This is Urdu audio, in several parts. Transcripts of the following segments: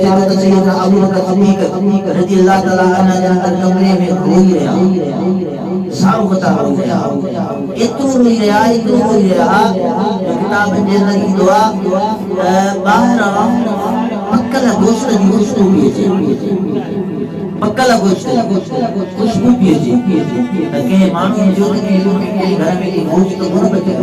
سیدنا ابو بکر صدیق رضی اللہ تعالیٰ عنہ جنہاں کمرے میں روئی رہا سارو قطع ہو گیا اتنو روئی رہا کتاب جیسا دعا باہر پکل گوشت دی خوشبو پیجے پکل گوشت خوشبو پیجے کہ مانو جو کہ گھر میں گوشت تو گھر بچے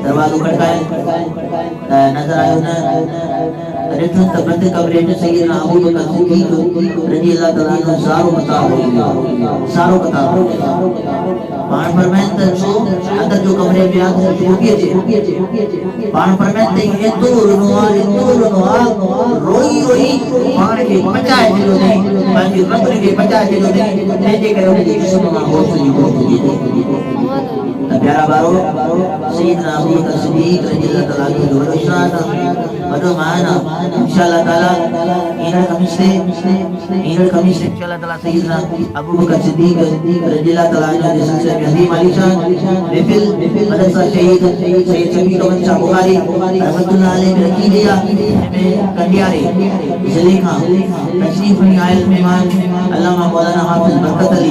دروازہ کھڑکایا نظر آئے رٹھن تبند قبرے جو سیدنا ابو بکر صدیق رضی اللہ تعالیٰ عنہ سارو قطع ہو گیا پان فرمائن تنسو اگر جو کمرے میں آتا ہے جو کیے پان فرمائن تنسو اتو رنوا روئی پان کے پچائے جلو دیں پان کے ربر کے پچائے جلو دیں لیجے کرے انہیں جسم میں ہوتا ہے پیارا بارو سیدنا ابو بکر صدیق رضی اللہ تعالیٰ عنہ دور اشارہ بدو مانا انشاءاللہ تعالیٰ اینر کمیس انشاءاللہ تعالیٰ سیدنا ابو بکر صدیق رضی اللہ تعالیٰ عنہ جس سے حدیم علی شان محفل مدرسہ شہید سید شبیر احمد شاہ بخاری رحمت اللہ علیہ میں رکھی گیا میں کنڈیارے ضلع کا تشریف میں آئل مہمان علامہ مولانا حافظ برکت علی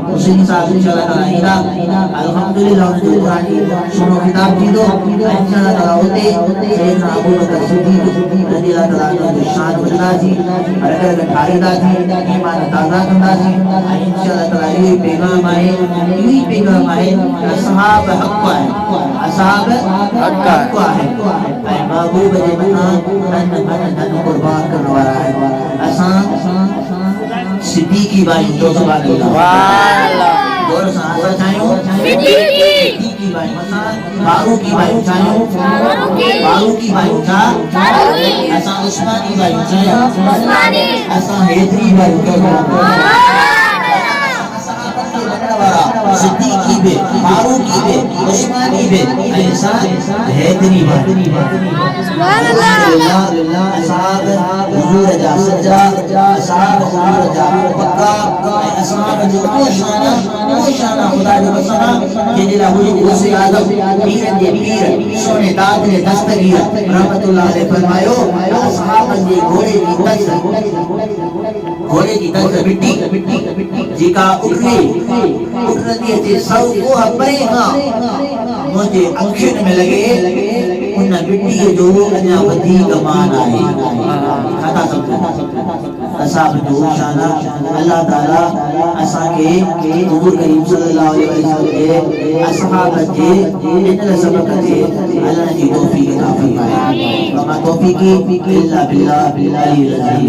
حسین صاحب انشاءاللہ تعالیٰ الحمدللہ جو قرآنی سنو کتاب جی دو انشاءاللہ تعالیٰ ہوتے سیدنا ابو بکر صدیق رضی اللہ تعالیٰ عنہ شان بجنا جی ارگر گھٹاری دا جی ایمان تازہ کرنا جی انشاءاللہ تعالیٰ یہ پیغام آئے اصحاب حق ہے اے محبوب جمعہ دن قربان کرنے والا ہے آسان صدیقی بھائی جو سبحان اللہ دور سہاسا چاہیوں صدیقی بھائی فاروقی بھائی چاہیوں فاروقی بھائی چاہیوں ایسا عثمانی بھائی چاہیوں ایسا حیدری بھائی چاہیوں صدیقی بے فاروقی بے عثمانی بے ایسا حیدری بھائی سبحان اللہ اصحاب حضور جا سجا اصحاب حضور جا پکا اصحاب جو شانہ خدا جو بسنا جنیلہ حضور سے آدم پیر دے پیر سونے تاج نے دستگیر رحمت اللہ علیہ فرمائیو اصحاب جی گھوڑے کی تنز مٹی جی کا اٹھنے دیئے سو کو ہمیں مجھے اکشن میں لگے انہ مٹی جو انہا ودی گمان آئے خطا سمجھا اصحاب جو شانہ اللہ تعالیٰ اصحا کے حضور کریم صلی اللہ علیہ وسلم کے اصحاب جے انہا سبق جے اللہ جی توفیق عطا فرمائے وما توفیقی الا باللہ علی العظیم